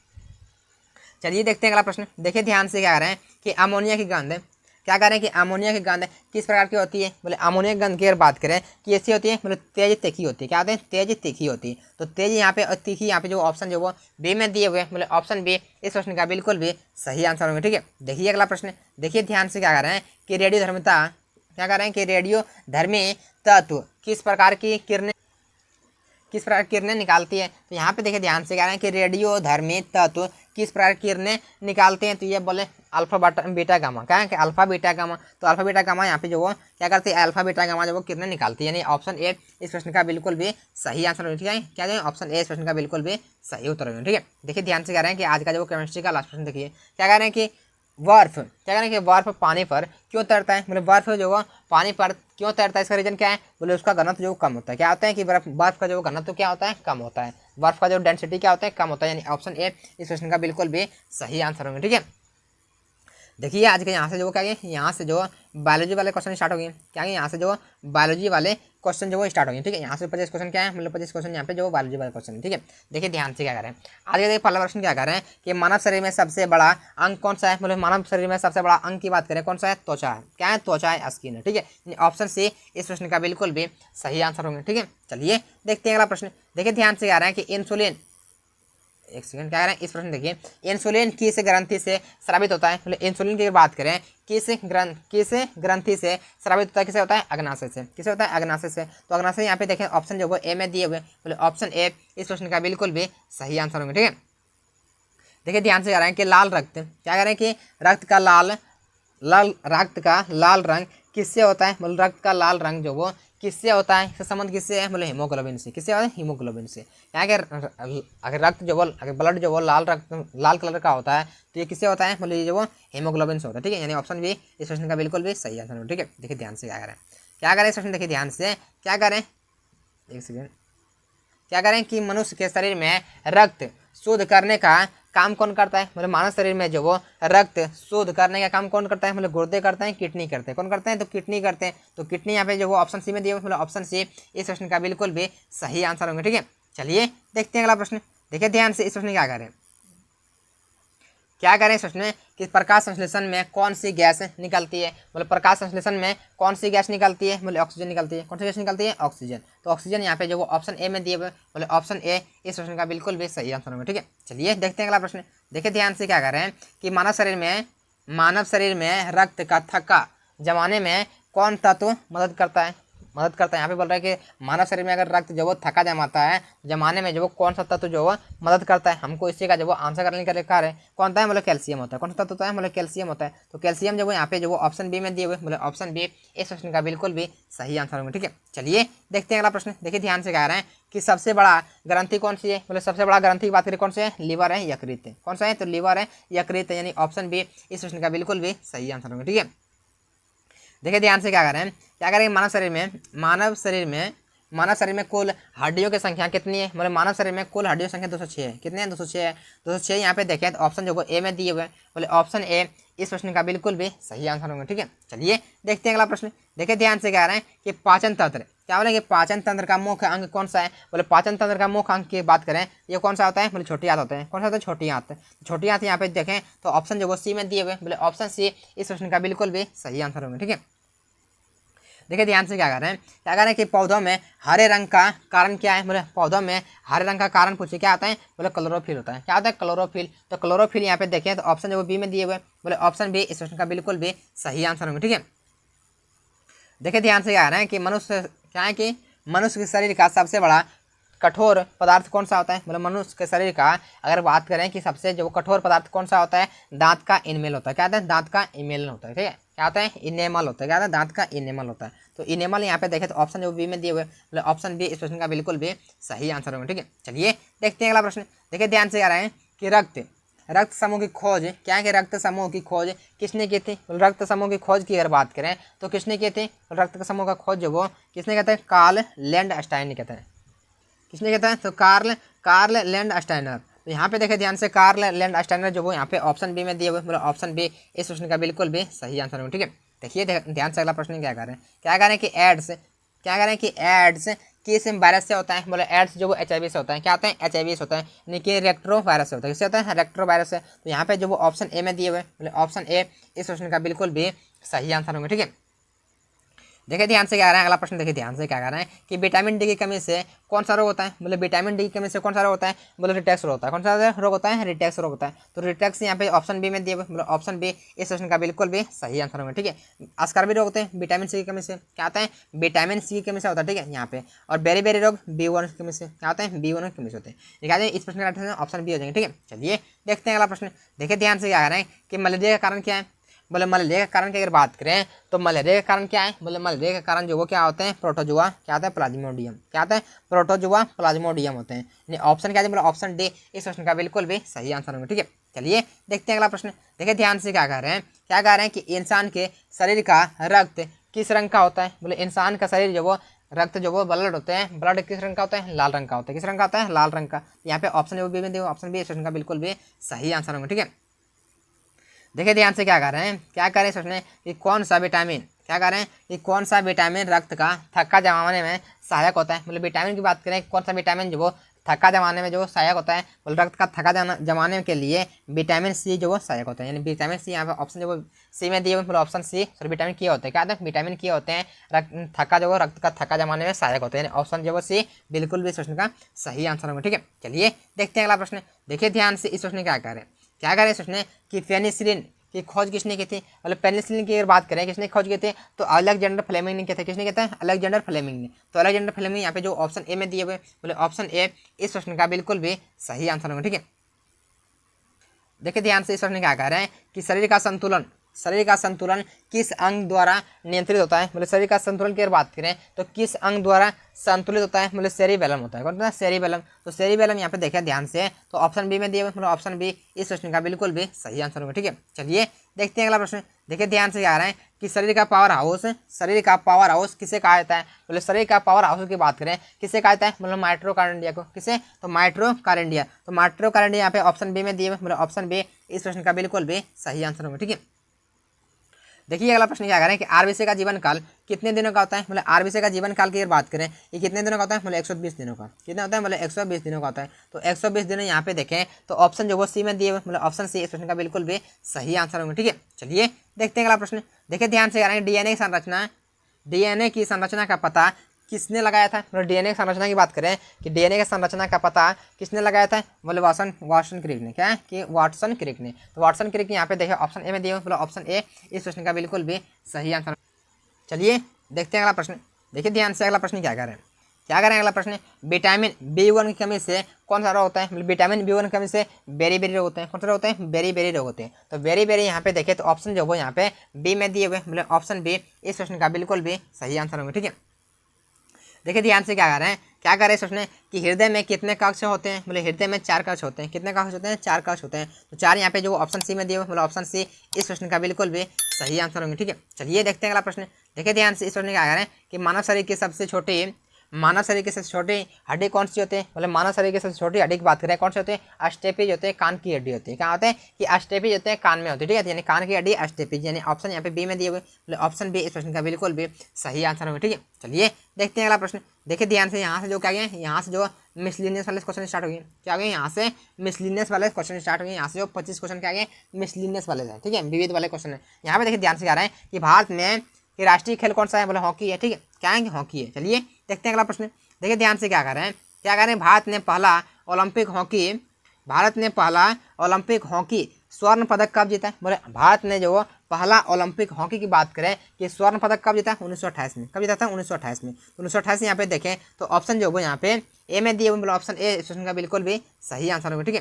चलिए देखते हैं अगला प्रश्न। देखिए ध्यान से, क्या कह रहे हैं कि अमोनिया की गंध, क्या कह रहे हैं कि अमोनिया की गंध किस प्रकार की होती है, बोले अमोनिया की गंध की अगर बात करें कि ऐसी होती है, बोले तेज तीखी होती है। क्या होती है, तेज तीखी होती है। तो तेज यहाँ पे और तीखी यहाँ पे जो ऑप्शन जो वो बी में दिए हुए, बोले ऑप्शन बी इस प्रश्न का बिल्कुल भी सही आंसर होंगे। ठीक है, देखिए अगला प्रश्न। देखिए ध्यान से, क्या कह रहे हैं कि रेडियोधर्मिता, क्या कह रहे हैं कि रेडियोधर्मी तत्व किस प्रकार की किरणें निकालती है। तो यहाँ पे देखिए ध्यान से, कह रहे हैं कि रेडियोधर्मी तत्व किस प्रकार की किरणें निकालते हैं। तो ये बोले अल्फा बीटा गामा, क्या है कि अल्फा बीटा गामा। तो अल्फा बीटा गामा यहाँ पे जो वो क्या करती है, अल्फा बीटा गामा जो वो किरणें निकालती है, यानी ऑप्शन ए इस प्रश्न का बिल्कुल भी सही आंसर होगा। ठीक है, क्या जो ऑप्शन ए इस प्रश्न का बिल्कुल भी सही उत्तर होगा। ठीक है, देखिए ध्यान से, कह रहे हैं कि आज का जो केमिस्ट्री का लास्ट प्रश्न देखिए, क्या कह रहे हैं कि बर्फ, क्या करें कि बर्फ पानी पर क्यों तैरता है, मतलब बर्फ जो है पानी पर क्यों तैरता है, इसका रीजन क्या है, बोले उसका घनत्व जो कम होता है। क्या होता है कि बर्फ का जो घनत्व क्या होता है, कम होता है। बर्फ का जो डेंसिटी क्या होता है, कम होता है, यानी ऑप्शन ए इस क्वेश्चन का बिल्कुल भी सही आंसर होंगे। ठीक है, देखिए आज के यहाँ से जो क्या है, यहाँ से जो बायोलॉजी वाले क्वेश्चन स्टार्ट हो गए, क्या है यहाँ से जो बायोलॉजी वाले क्वेश्चन जो वो स्टार्ट हो गए। ठीक है, यहाँ से 50 क्वेश्चन क्या है, मतलब 50 क्वेश्चन यहाँ पे जो बायोलॉजी वाले क्वेश्चन है। ठीक है, देखिए ध्यान से, क्या कर रहे हैं आज के पहला प्रश्न, क्या कर रहे हैं कि मानव शरीर में सबसे बड़ा अंग कौन सा है, मतलब मानव शरीर में सबसे बड़ा अंग की बात करें कौन सा है, त्वचा है। क्या है, त्वचा है, स्किन है। ठीक है, ऑप्शन सी इस प्रश्न का बिल्कुल भी सही आंसर होंगे। ठीक है, चलिए देखते हैं अगला प्रश्न। देखिए ध्यान से, कह रहे हैं कि इंसुलिन, एक सेकंड, क्या कह रहे हैं इस प्रश्न देखिए, इंसुलिन किस ग्रंथि से स्रावित होता है, मतलब इंसुलिन की बात करें किस ग्रंथि से स्रावित होता है, किसे होता है, अग्नाशय से। किसे होता है, अग्नाशय से। तो अग्नाशय यहाँ पे देखें ऑप्शन जो वो ए में दिए हुए, मतलब ऑप्शन ए इस प्रश्न का बिल्कुल भी सही आंसर होंगे। ठीक है, देखिए ध्यान से कह रहे हैं कि लाल रक्त, क्या कह रहे हैं कि रक्त का लाल रंग किससे होता है, मतलब रक्त का लाल रंग जो वो किससे होता है, इसका संबंध किससे है, बोले हीमोग्लोबिन से। किससे होता है, हीमोग्लोबिन से। यहाँ के अगर रक्त जो वो, अगर ब्लड जो वो लाल कलर का होता है तो ये किससे होता है, बोले ये जो वो हीमोग्लोबिन से होता है। ठीक है, यानी ऑप्शन बी इस क्वेश्चन का बिल्कुल भी सही आंसर हो। ठीक है, देखिए ध्यान से, क्या करें इस क्वेश्चन, देखिए ध्यान से, क्या करें, एक सेकेंड, क्या करें कि मनुष्य के शरीर में रक्त शुद्ध करने का काम कौन करता है, मतलब मानव शरीर में जो वो रक्त शुद्ध करने का काम कौन करता है, मतलब गुर्दे करते हैं, किडनी करते हैं। कौन करते हैं, तो किडनी करते हैं। तो किडनी यहाँ पे जो वो ऑप्शन सी में दिए, मतलब ऑप्शन सी इस प्रश्न का बिल्कुल भी सही आंसर होंगे। ठीक है, चलिए देखते हैं अगला प्रश्न। देखिए ध्यान से, इस प्रश्न क्या करें, क्या करें इस प्रश्न में कि प्रकाश संश्लेषण में कौन सी गैस निकलती है, मतलब प्रकाश संश्लेषण में कौन सी गैस निकलती है, मतलब ऑक्सीजन निकलती है। कौन सी गैस निकलती है, ऑक्सीजन। तो ऑक्सीजन यहाँ पे जो वो ऑप्शन ए में दिए हुए, मतलब ऑप्शन ए इस प्रश्न का बिल्कुल भी सही आंसर होगा। ठीक है, चलिए देखते हैं अगला प्रश्न। देखिए ध्यान से, क्या कर रहे हैं कि मानव शरीर में रक्त का थक्का जमाने में कौन तत्व मदद करता है, यहाँ पे बोल रहा है कि मानव शरीर में अगर रक्त जो वो थक्का जमाता है जमाने में जो वो कौन सा तत्व जो वो मदद करता है। हमको इसी का जो वो आंसर करने का लिखा है कौन सा है, मतलब कैल्शियम होता है। कौन सा तत्व होता है, मतलब कैल्शियम होता है। तो कैल्शियम जो वो यहाँ पे जो वो ऑप्शन बी में दिए हुए, मतलब ऑप्शन बी इस प्रश्न का बिल्कुल भी सही आंसर होगा। ठीक है, चलिए देखते हैं अगला प्रश्न। देखिए ध्यान से, कह रहे हैं कि सबसे बड़ा ग्रंथि कौन सी है, मतलब सबसे बड़ा ग्रंथि की बात करें कौन से है, लीवर है, यकृत है। कौन सा है, तो लीवर है, यकृत है, यानी ऑप्शन बी इस प्रश्न का बिल्कुल भी सही आंसर होगा। ठीक है, देखिए ध्यान से, क्या करें मानव शरीर में कुल हड्डियों की संख्या कितनी है, मतलब मानव शरीर में कुल हड्डियों की संख्या 206 है। कितने हैं, 206 है। 206 यहाँ पे देखें तो ऑप्शन जो वो ए में दिए हुए, बोले ऑप्शन ए इस प्रश्न का बिल्कुल भी सही आंसर होगा। ठीक है, चलिए देखते हैं अगला प्रश्न। देखिए ध्यान से, कह रहे हैं कि पाचन तंत्र, क्या बोले कि पाचन तंत्र का मुख्य अंग कौन सा है, बोले पाचन तंत्र का मुख्य अंग की बात करें ये कौन सा होता है, बोले छोटी आंत होता है। कौन सा होता है, छोटी आंत। छोटी आंत यहाँ पे देखें तो ऑप्शन जो वो सी में दिए हुए, बोले ऑप्शन सी इस प्रश्न का बिल्कुल भी सही आंसर होगा। ठीक है, देखिए ध्यान से, क्या कर रहे हैं कि पौधों में हरे रंग का कारण क्या है, बोले पौधों में हरे रंग का कारण पूछे क्या आता है, बोले क्लोरोफिल होता है। क्या होता है, क्लोरोफिल। तो क्लोरोफिल यहाँ पे देखें तो ऑप्शन जो वो बी में दिए हुए, बोले ऑप्शन बी इस प्रश्न का बिल्कुल भी सही आंसर होंगे। ठीक है, देखिए ध्यान से, क्या कह रहे हैं कि क्या है कि मनुष्य के शरीर का सबसे बड़ा कठोर पदार्थ कौन सा होता है, मतलब मनुष्य के शरीर का अगर बात करें कि सबसे जो कठोर पदार्थ कौन सा होता है, दांत का इनेमल होता है। क्या होता है, दांत का इनेमल होता है। ठीक है, क्या होता है, इनेमल होता है। क्या होता है, दांत का इनेमल होता है। तो इनेमल यहाँ पे देखें तो ऑप्शन जो बी में दिए हुए, मतलब ऑप्शन बी इस प्रश्न का बिल्कुल भी सही आंसर होगा। ठीक है, चलिए देखते हैं अगला प्रश्न। देखिए ध्यान से आ रहा है कि रक्त समूह की खोज, क्या है कि रक्त समूह की खोज किसने की थी। रक्त समूह की खोज की अगर बात करें तो किसने की थी, रक्त समूह का खोज जो वो किसने कहते हैं, कार्ल लैंडस्टाइन कहते हैं। किसने कहता है, तो कार्ल लैंडस्टाइनर। तो यहाँ पे देखे ध्यान से, कार्ल लैंडस्टाइनर जो वो यहाँ पे ऑप्शन बी में दिए हुए, मतलब ऑप्शन बी इस प्रश्न का बिल्कुल भी सही आंसर होगा। ठीक है, देखिए ध्यान से अगला प्रश्न क्या कर रहे हैं, क्या कर रहे हैं कि एड्स किस वायरस से होता है। बोले एड्स जो वो HIV से होता है। क्या होता है, HIV से होता है, यानी कि रेक्ट्रो वायरस से होता है। किससे होता है, रेक्ट्रो वायरस से। तो यहाँ पे जो वो ऑप्शन ए में दिए हुए, मतलब ऑप्शन ए इस प्रश्न का बिल्कुल भी सही आंसर होगा। ठीक है, देखिए ध्यान से क्या आ रहा है अगला प्रश्न। देखिए ध्यान से क्या कर रहा है कि विटामिन डी की कमी से कौन सा रोग होता है। बोले विटामिन डी की कमी से कौन सा रोग होता है, बोले रिटेक्स रोग होता है। कौन सा रोग होता है, रिटेक्स रोग होता है। तो रिटेक्स यहाँ पे ऑप्शन बी में दिए हुए, मतलब ऑप्शन बी इस क्वेश्चन का बिल्कुल भी सही आंसर होगा। ठीक है, अस्कर्वी रोग होते हैं विटामिन सी की कमी से। क्या होता है, विटामिन सी की कमी से होता है। ठीक है, यहाँ पे और बेरी रोग B1 की कमी से। क्या होता है, B1 की कमी से होते हैं। लिखा जाए इस प्रश्न का ऑप्शन बी हो जाएंगे। ठीक है, चलिए देखते हैं अगला प्रश्न। देखिए ध्यान से क्या कर रहे हैं कि मलेरिया का कारण क्या है। बोले मलेरिया के कारण की अगर बात करें तो मलेरिया के कारण क्या है, बोले मलेरिया के कारण जो वो क्या होते हैं, प्रोटोजुआ। क्या होता है, प्लाज्मोडियम। क्या होता है, प्रोटोजुआ प्लाज्मोडियम होते हैं। यानी ऑप्शन क्या है, बोले ऑप्शन डी इस क्वेश्चन का बिल्कुल भी सही आंसर होगा। ठीक है, चलिए देखते हैं अगला प्रश्न। देखिए ध्यान से क्या कह रहे हैं, कि इंसान के शरीर का रक्त किस रंग का होता है। बोले इंसान का शरीर जो वो रक्त जो वो ब्लड होते हैं, ब्लड किस रंग का होता है, लाल रंग का होता है। किस रंग का होता है, लाल रंग का। यहाँ पे ऑप्शन जो बी में दिया, ऑप्शन बी इस क्वेश्चन का बिल्कुल भी सही आंसर होगा। ठीक है, देखिए ध्यान से क्या कर रहे हैं, सोचने कि कौन सा विटामिन, क्या कर रहे हैं कि कौन सा विटामिन रक्त का थक्का जमाने में सहायक होता है। मतलब विटामिन की बात करें, कौन सा विटामिन जो वो थक्का जमाने में जो सहायक होता है, बोले रक्त का थक्का जमाने के लिए विटामिन सी जो वो सहायक होता है। यानी विटामिन सी यहाँ पे ऑप्शन जो वो सी में दिए हुए, ऑप्शन सी सॉरी विटामिन के होते हैं। क्या होता है, विटामिन के होते हैं थक्का जो वो रक्त का थक्का जमाने में सहायक होते हैं। यानी ऑप्शन जो वो सी बिल्कुल भी इस प्रश्न का सही आंसर होगा। ठीक है, चलिए देखते हैं अगला प्रश्न। देखिए ध्यान से इस प्रश्न क्या करें, सोचने कि पेनिसिलिन की खोज किसने की थी। मतलब पेनिसिलिन की अगर बात करें किसने खोज की थी, तो अलेक्जेंडर फ्लेमिंग ने किया था। किसने किया था, अलेक्जेंडर फ्लेमिंग ने। तो अलेक्जेंडर फ्लेमिंग यहाँ पे जो ऑप्शन ए में दिए हुए, बोले ऑप्शन ए इस प्रश्न का बिल्कुल भी सही आंसर होगा। ठीक है, देखिए ध्यान से इस प्रश्न क्या कह रहे हैं कि शरीर का संतुलन किस अंग द्वारा नियंत्रित होता है। मतलब शरीर का संतुलन की अगर बात करें तो किस अंग द्वारा संतुलित होता है, मतलब सेरिबेलम होता है। कौन सा, सेरिबेलम। तो सेरिबेलम यहाँ पे देखिए ध्यान से, तो ऑप्शन बी में दिए हुए, मतलब ऑप्शन बी इस प्रश्न का बिल्कुल भी सही आंसर होगा। ठीक है, चलिए देखते हैं अगला प्रश्न। देखिए ध्यान से क्या आ रहा है कि शरीर का पावर हाउस किसे कहा जाता है। बोले शरीर का पावर हाउस की बात करें किसे कहा जाता है, मतलब माइट्रोकार्डिया को। किसे, तो माइट्रोकार्डिया। तो माइट्रोकार्डिया यहाँ पे ऑप्शन बी में दिए हुए, मतलब ऑप्शन बी इस प्रश्न का बिल्कुल भी सही आंसर होगा। ठीक है, देखिए अगला प्रश्न क्या कह रहे हैं कि आरबीसी का जीवन काल कितने दिनों का होता है। मतलब आरबीसी का जीवन काल की अगर बात करें ये कितने दिनों का होता है, मतलब 120 दिनों का। कितना होता है, मतलब 120 दिनों का होता है। तो 120 दिनों यहाँ पे देखें तो ऑप्शन जो वो सी में दिए हुए, मतलब ऑप्शन सी इस प्रश्न का बिल्कुल भी सही आंसर होंगे। ठीक है, चलिए देखते हैं अगला प्रश्न। देखिए ध्यान से कह रहे हैं डीएनए की संरचना का पता किसने लगाया था। मतलब डीएनए की संरचना की बात करें कि डीएनए की संरचना का पता किसने लगाया था, मतलब वाटसन क्रिक ने। क्या है कि वाटसन क्रिक ने। तो वाटसन क्रिक यहाँ पे देखिए ऑप्शन ए में दिए, मतलब ऑप्शन ए इस प्रश्न का बिल्कुल भी सही आंसर। चलिए देखते हैं अगला प्रश्न। देखिए ध्यान से अगला प्रश्न क्या कह रहे हैं अगला प्रश्न, विटामिन B1 की कमी से कौन सा रोग होता है। मतलब विटामिन B1 की कमी से बेरी रोग होते हैं। कौन सा रोग होते हैं, बेरी रोग होते हैं। तो बेरी यहाँ पे देखें तो ऑप्शन जो वो यहाँ पे बी में दिए हुए, मतलब ऑप्शन बी इस प्रश्न का बिल्कुल भी सही आंसर होंगे। ठीक है, देखिए ध्यान से क्या कर रहे हैं सोचने कि हृदय में कितने कक्ष होते हैं। मतलब हृदय में 4 कक्ष होते हैं। कितने कक्ष होते हैं, 4 कक्ष होते हैं। तो 4 यहाँ पे जो ऑप्शन सी में दिए हुए, मतलब ऑप्शन सी इस प्रश्न का बिल्कुल भी सही आंसर होंगे। ठीक है, चलिए देखते हैं अगला प्रश्न। देखिए ध्यान से इस प्रश्न क्या कह रहे हैं कि मानव शरीर की सबसे छोटी हड्डी कौन सी होती है। मतलब मानव शरीर की सबसे छोटी हड्डी की बात करें कौन सी होती है, अस्टेपिज होते हैं, कान की हड्डी होती है। क्या होते हैं कि अस्टेपिज होते हैं, कान में होती है। ठीक है, यानी कान की हड्डी अस्टेपिज, यानी ऑप्शन यहाँ पे बी में दिए हुए, मतलब ऑप्शन बी इस प्रश्न का बिल्कुल भी सही आंसर होगा। ठीक है, चलिए देखते हैं अगला प्रश्न। देखिए ध्यान से यहाँ से जो क्या गया, यहाँ से जो मिसलिनियस वाले क्वेश्चन स्टार्ट हो गए। क्या हो गए, यहाँ से मिसलिनियस वाले क्वेश्चन स्टार्ट हो गए। यहाँ से जो 25 क्वेश्चन क्या गए, मिसलिनियस वाले हैं। ठीक है, विविध वाले क्वेश्चन है। यहाँ पे देखिए ध्यान से क्या रहा है कि भारत में कि राष्ट्रीय खेल कौन सा है, बोले हॉकी है। ठीक है, क्या है कि हॉकी है। चलिए देखते हैं अगला प्रश्न। देखिए ध्यान से क्या कर रहे हैं, भारत ने पहला ओलंपिक हॉकी स्वर्ण पदक कब जीता है? बोले भारत ने जो पहला ओलंपिक हॉकी की बात करें कि स्वर्ण पदक कब जीता है? 1928 में। कब जीता था? 1928 में। तो 1928 यहाँ पे देखें तो ऑप्शन जो वो यहाँ पे ए में दिए हुए, बोले ऑप्शन ए इस क्वेश्चन का बिल्कुल भी सही आंसर होगा। ठीक है,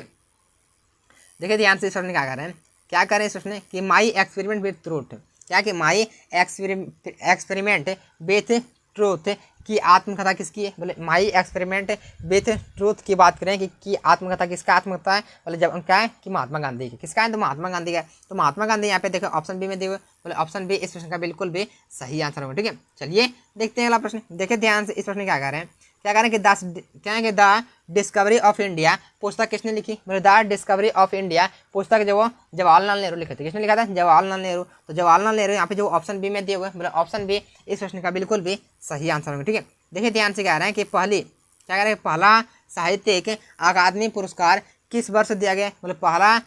देखिए ध्यान से इस क्वेश्चन क्या कर रहे हैं, क्या कर रहे हैं इस क्वेश्चन कि माई एक्सपेरिमेंट विथ ट्रूथ, क्या कि माई एक्सपेरिमेंट विथ ट्रूथ की आत्मकथा किसकी है? बोले माई एक्सपेरिमेंट विथ ट्रूथ की बात करें कि आत्मकथा किसका आत्मकथा है? बोले जब क्या है कि महात्मा गांधी की। किसका है? तो महात्मा गांधी का। तो महात्मा गांधी यहाँ पे देखो ऑप्शन बी में दिए हुए, बोले ऑप्शन बी इस प्रश्न का बिल्कुल भी सही आंसर होगा। ठीक है, चलिए देखते हैं अगला प्रश्न। देखिए ध्यान से इस प्रश्न क्या कर रहे हैं, क्या करें कि द डिस्कवरी ऑफ इंडिया पुस्तक किसने लिखी? बोले द डिस्कवरी ऑफ इंडिया पुस्तक जो जवाहरलाल नेहरू लिखे थे। किसने लिखा था? जवाहरलाल नेहरू। तो जवाहरलाल नेहरू यहाँ पे जो ऑप्शन बी में दिए हुए, बोले ऑप्शन बी इस प्रश्न का बिल्कुल भी सही आंसर होगा। ठीक है, देखिए ध्यान से कह रहे हैं कि क्या कह रहे हैं पहला साहित्यिक अकादमी पुरस्कार किस वर्ष दिया गया? बोले पहला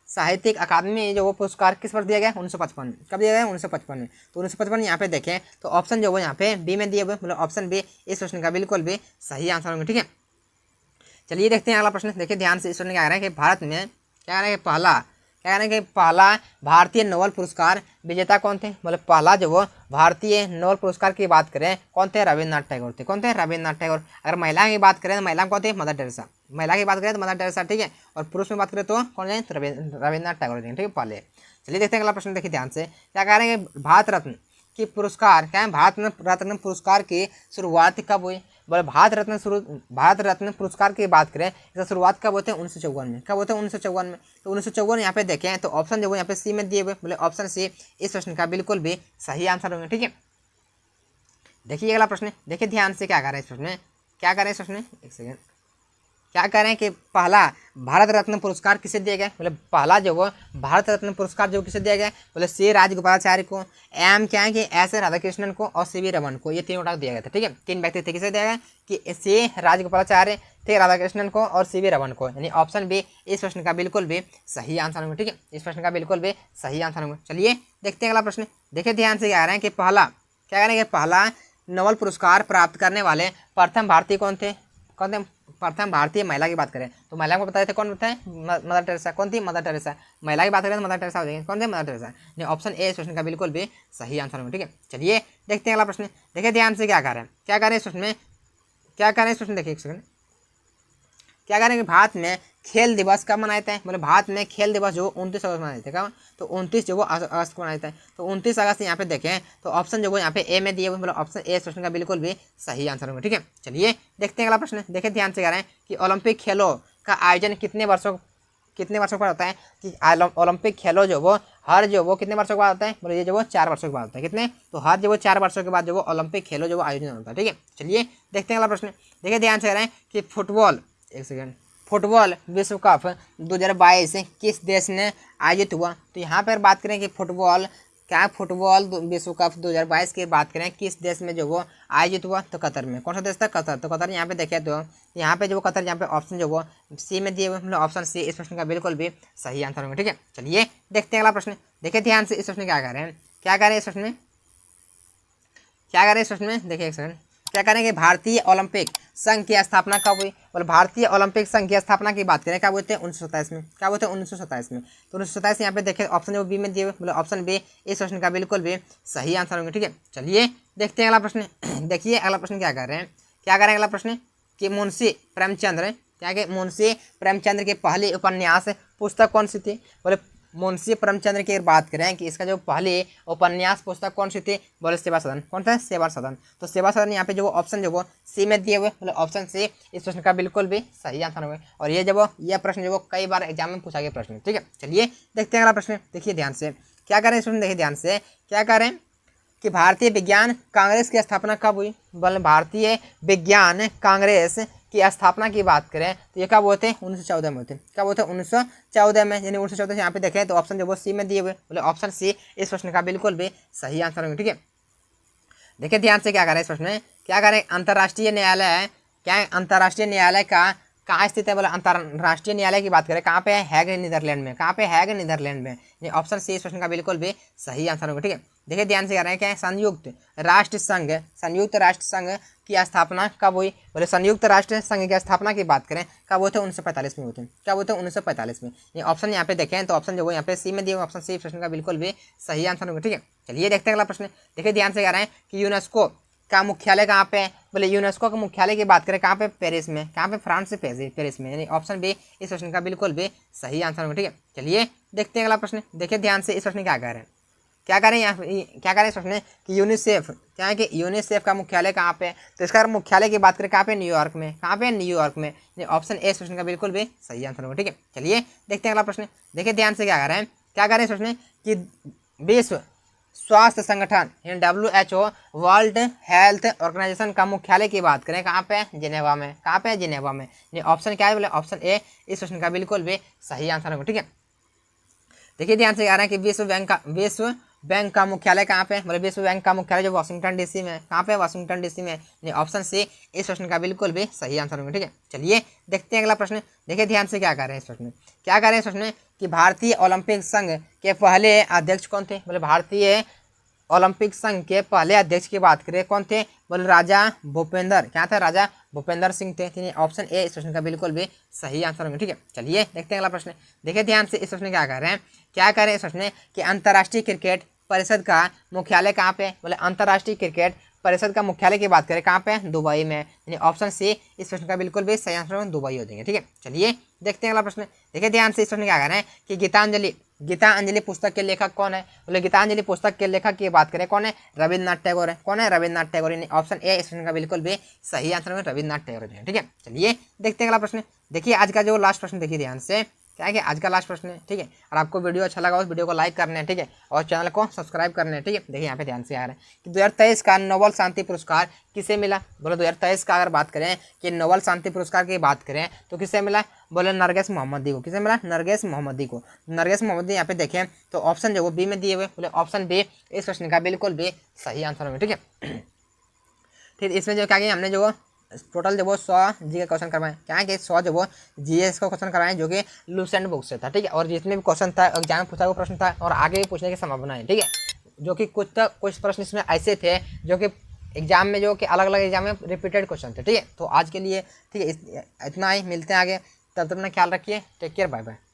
साहित्यिक अकादमी जो वो पुरस्कार किस वर्ष दिया गया? 1955। कब दिया गया? 1955 में। तो 1955 यहाँ पे देखें तो ऑप्शन जो वो यहाँ पे बी में दिए हुए, मतलब ऑप्शन बी इस प्रश्न का बिल्कुल भी सही आंसर होंगे। ठीक है, चलिए देखते हैं अगला प्रश्न। देखिए ध्यान से इस प्रश्न क्या कह रहे हैं कि भारत में क्या कह रहे हैं कि पहला भारतीय नोबेल पुरस्कार विजेता कौन थे? बोले पहला जो वो भारतीय नोबेल पुरस्कार की बात करें कौन थे? रविन्द्रनाथ टैगोर थे। कौन थे? रविन्द्रनाथ टैगोर। अगर महिला की बात करें तो महिला कौन थे? Mother Teresa. महिला की बात करें तो मदर टेरेसा। ठीक है, और पुरुष में बात करें तो कौन है? रविन्द्रनाथ टैगोर थे। ठीक है, पहले। चलिए देखते हैं अगला प्रश्न। देखिए ध्यान से क्या कह रहे हैं कि भारत रत्न की पुरस्कार क्या है? भारत रत्न पुरस्कार की शुरुआत कब हुई? बोले भारत रत्न पुरस्कार की बात करें इसका शुरुआत कब होते हैं? 1954 में। कब होते हैं? 1954 में। तो 1954 यहाँ पे देखें तो ऑप्शन जो है यहाँ पे सी में दिए हुए, बोले ऑप्शन सी इस प्रश्न का बिल्कुल भी सही आंसर होंगे। ठीक है, देखिए अगला प्रश्न। देखिए ध्यान से क्या कर रहे हैं इस प्रश्न में, क्या कर रहे हैं इस प्रश्न में, एक सेकेंड, क्या करें कि पहला भारत रत्न पुरस्कार किसे दिया गया? बोले पहला जो वो भारत रत्न पुरस्कार जो किसे दिया गया? बोले सी राजगोपालाचार्य को, एम क्या है कि एस राधाकृष्णन को और सी वी रमन को। ये तीनों दिया गया था। ठीक है, तीन व्यक्ति थे। किसे दिया गया कि सी राजगोपालाचार्य थे, राधाकृष्णन को और सी वी रमन को, यानी ऑप्शन बी इस प्रश्न का बिल्कुल भी सही आंसर होंगे। ठीक है, इस प्रश्न का बिल्कुल भी सही आंसर होंगे। चलिए देखते हैं अगला प्रश्न। देखिए ध्यान से क्या रहे हैं कि क्या करें कि पहला नोबेल पुरस्कार प्राप्त करने वाले प्रथम भारतीय कौन थे? प्रथम भारतीय महिला की बात करें तो महिला को बताए थे कौन बताए? Mother Teresa. कौन थी? Mother Teresa. महिला की बात करें तो मदर टेरेसा हो जाएगी। कौन थे? Mother Teresa. ऑप्शन ए इस प्रश्न का बिल्कुल भी सही आंसर होगा। ठीक है, चलिए देखते हैं अगला प्रश्न। देखिए ध्यान से क्या कर रहे हैं, क्या करें इस प्रश्न में, क्या करें इस प्रश्न, देखिए एक सेकंड, क्या करें कि भारत में खेल दिवस कब मनाते हैं? बोले भारत में खेल दिवस जो 29 अगस्त मनाते थे। कब? तो 29 जो वो अगस्त को मनाते हैं। तो 29 अगस्त यहाँ पे देखें तो ऑप्शन जो वो यहाँ पे ए में दिए हुए, मतलब ऑप्शन ए प्रश्न का बिल्कुल भी सही आंसर होगा। ठीक है, चलिए देखते हैं अगला प्रश्न। देखिए ध्यान से कह रहे हैं कि ओलंपिक खेलों का आयोजन कितने वर्षों पर होता है? कि ओलंपिक खेलों जो वो हर जो वो कितने वर्षों के बाद होता है? बोले ये जो वो 4 वर्षों के बाद होता है। कितने? तो हर जो वो 4 वर्षों के बाद जो वो ओलंपिक खेलों जो वो आयोजन होता है। ठीक है, चलिए देखते हैं अगला प्रश्न। देखिए ध्यान से कह रहे हैं कि फुटबॉल विश्व कप 2022 किस देश ने आयोजित हुआ? तो यहाँ पर बात करें कि फुटबॉल विश्व कप 2022 की बात करें किस देश में जो वो आयोजित हुआ? तो कतर में। कौन सा देश था? कतर। तो कतर यहाँ पे देखें तो यहाँ पे जो कतर, यहाँ पे ऑप्शन जो वो सी में दिए हुए, मतलब ऑप्शन सी इस प्रश्न का बिल्कुल भी सही आंसर होगा। ठीक है, चलिए देखते हैं अगला प्रश्न। देखिए ध्यान से इस प्रश्न क्या कर रहे हैं, क्या कर रहे हैं इस प्रश्न में, देखिए एक सेकंड, क्या करें कि भारतीय ओलंपिक संघ की स्थापना कब हुई? और भारतीय ओलंपिक संघ की स्थापना की बात करें क्या बोलते हैं? 1927 में। क्या बोलते हैं? 1927 में। तो 1927 यहाँ पे देखें ऑप्शन जो बी में दिए हुए, मतलब ऑप्शन बी इस प्रश्न का बिल्कुल भी सही आंसर होंगे। ठीक है, चलिए देखते हैं अगला प्रश्न। देखिए अगला प्रश्न क्या कर रहे हैं, क्या करें अगला प्रश्न कि मुंशी प्रेमचंद्र के पहली उपन्यास पुस्तक कौन सी थी? बोले मुंशी प्रेमचंद्र की बात करें कि इसका जो पहले उपन्यास पुस्तक कौन सी थी? बोले सेवा सदन। कौन सा? सेवा सदन। तो सेवा सदन यहाँ पे जो ऑप्शन जो वो सी में दिए हुए, मतलब ऑप्शन सी इस प्रश्न का बिल्कुल भी सही आंसर होगा। और यह प्रश्न जो वो कई बार एग्जाम में पूछा गया प्रश्न। ठीक है, चलिए देखते हैं अगला प्रश्न। देखिए ध्यान से क्या करें इस प्रश्न, देखिए ध्यान से क्या करें कि भारतीय विज्ञान कांग्रेस की स्थापना कब हुई? बोले भारतीय विज्ञान कांग्रेस की स्थापना की बात करें तो ये कब होते हैं? 1914 में होते हैं। कब होते हैं? 1914 में, यानी 1914 से यहाँ पे देखें तो ऑप्शन जो वो सी में दिए हुए, बोले ऑप्शन सी इस प्रश्न का बिल्कुल भी सही आंसर होंगे। ठीक है, देखिए ध्यान से क्या करें इस प्रश्न में, क्या करें अंतर्राष्ट्रीय न्यायालय का कहाँ स्थित है? बोले अंतर्राष्ट्रीय न्यायालय की बात करें कहाँ पे है? हैग नीदरलैंड में। कहाँ पे? हैग नीदरलैंड में। ये ऑप्शन सी इस प्रश्न का बिल्कुल भी सही आंसर होगा। ठीक है, देखिए ध्यान से कह रहे हैं क्या है, संयुक्त राष्ट्र संघ, संयुक्त राष्ट्र संघ की स्थापना कब हुई, बोले संयुक्त राष्ट्र संघ की स्थापना की बात करें कब हुए थे, 1945 में हुए थे। कब हुए थे, 1945 में। ये ऑप्शन यहाँ पे देखें तो ऑप्शन जो वो यहाँ पे सी में दिए, ऑप्शन सी प्रश्न का बिल्कुल भी सही आंसर होगा। ठीक है, चलिए देखते हैं अगला प्रश्न। देखिए ध्यान से कह रहे हैं कि यूनेस्को का मुख्यालय कहाँ पे है, बोले यूनेस्को का मुख्यालय की बात करें कहाँ पे, पेरिस में। कहाँ पे, फ्रांस से पेरिस में, यानी ऑप्शन बी इस प्रश्न का बिल्कुल भी सही आंसर होगा। ठीक है, चलिए देखते हैं अगला प्रश्न। देखिए ध्यान से, इस प्रश्न क्या कह रहे हैं, क्या करें यहाँ, क्या करें इस प्रश्न कि यूनिसेफ, क्या है कि यूनिसेफ का मुख्यालय कहाँ पे है, तो इसका मुख्यालय की बात करें कहाँ पे, न्यूयॉर्क में। कहाँ पे, न्यूयॉर्क में। ऑप्शन ए इस प्रश्न का बिल्कुल भी सही आंसर होगा। ठीक है, चलिए देखते हैं अगला प्रश्न। देखिए ध्यान से क्या कर रहे हैं, क्या करें इस प्रश्न कि विश्व स्वास्थ्य संगठन WHO, वर्ल्ड हेल्थ ऑर्गेनाइजेशन का मुख्यालय की बात करें कहाँ पे, जिनेवा में। कहाँ पे, जिनेवा में। ऑप्शन क्या है, बोले ऑप्शन ए इस प्रश्न का बिल्कुल भी सही आंसर होगा। ठीक है, देखिए ध्यान से कह रहे हैं कि विश्व बैंक का मुख्यालय कहाँ पे, बोले विश्व बैंक का मुख्यालय जो वाशिंगटन DC में। कहाँ पे, वाशिंगटन DC में। ऑप्शन सी इस प्रश्न का बिल्कुल भी सही आंसर होगा। ठीक है, चलिए देखते हैं अगला प्रश्न। देखिए ध्यान से क्या कर रहे हैं इस प्रश्न, क्या कर रहे हैं इस प्रश्न कि भारतीय ओलंपिक संघ के पहले अध्यक्ष कौन थे, बोले भारतीय ओलंपिक संघ के पहले अध्यक्ष की बात करें कौन थे, बोले राजा भूपेंद्र, क्या था, राजा भूपेंद्र सिंह थे। ऑप्शन ए इस प्रश्न का बिल्कुल भी सही आंसर होंगे। ठीक है, चलिए देखते हैं अगला प्रश्न। देखिए ध्यान से, इस प्रश्न क्या कर रहे हैं, क्या करें इस प्रश्न कि अंतर्राष्ट्रीय क्रिकेट परिषद का मुख्यालय कहाँ पे, बोले अंतर्राष्ट्रीय क्रिकेट परिषद का मुख्यालय की बात करें कहाँ पे, दुबई में। यानी ऑप्शन सी इस प्रश्न का बिल्कुल भी सही आंसर दुबई हो जाएंगे। ठीक है, चलिए देखते हैं अगला प्रश्न। देखिए ध्यान से, इस प्रश्न क्या कर रहे हैं कि गीतांजलि पुस्तक के लेखक कौन है, बोले गीतांजलि पुस्तक के लेखक की बात करें कौन है, रविन्द्रनाथ टैगोर है। कौन है, रविन्द्रनाथ टैगोर। ऑप्शन ए इस प्रश्न का बिल्कुल भी सही आंसर है रविन्द्रनाथ टैगोर। ठीक है, चलिए देखते हैं अगला प्रश्न। देखिए आज का जो लास्ट प्रश्न, देखिए ध्यान से, क्या है कि आज का लास्ट प्रश्न है। ठीक है, और आपको वीडियो अच्छा लगा उस वीडियो को लाइक करना है। ठीक है, और चैनल को सब्सक्राइब करना है। ठीक है, देखिए यहाँ पे ध्यान से आ रहा है कि 2023 का नोबेल शांति पुरस्कार किसे मिला, बोले 2023 का अगर बात करें कि नोबेल शांति पुरस्कार की बात करें तो किसे मिला, बोले नरगिस मोहम्मदी को। किसे मिला, नरगिस मोहम्मदी को। नरगिस मोहम्मदी यहाँ पे देखें तो ऑप्शन जो वो बी में दिए हुए, बोले ऑप्शन बी इस प्रश्न का बिल्कुल भी सही आंसर होगा। ठीक है, फिर इसमें जो क्या किया हमने, जो टोटल जो वो 100 जी के क्वेश्चन करवाए, क्या है कि 100 जो वो GS का क्वेश्चन करवाए जो कि लूसेंट बुक से था। ठीक है, और जितने भी क्वेश्चन था एग्जाम में पूछा हुआ प्रश्न था और आगे भी पूछने की संभावना है। ठीक है, जो कि कुछ प्रश्न इसमें ऐसे थे जो कि एग्जाम में, जो कि अलग अलग एग्जाम में रिपीटेड क्वेश्चन थे। ठीक है, तो आज के लिए ठीक है इतना ही, मिलते हैं आगे, तब तक अपना ख्याल रखिए, टेक केयर, बाय बाय।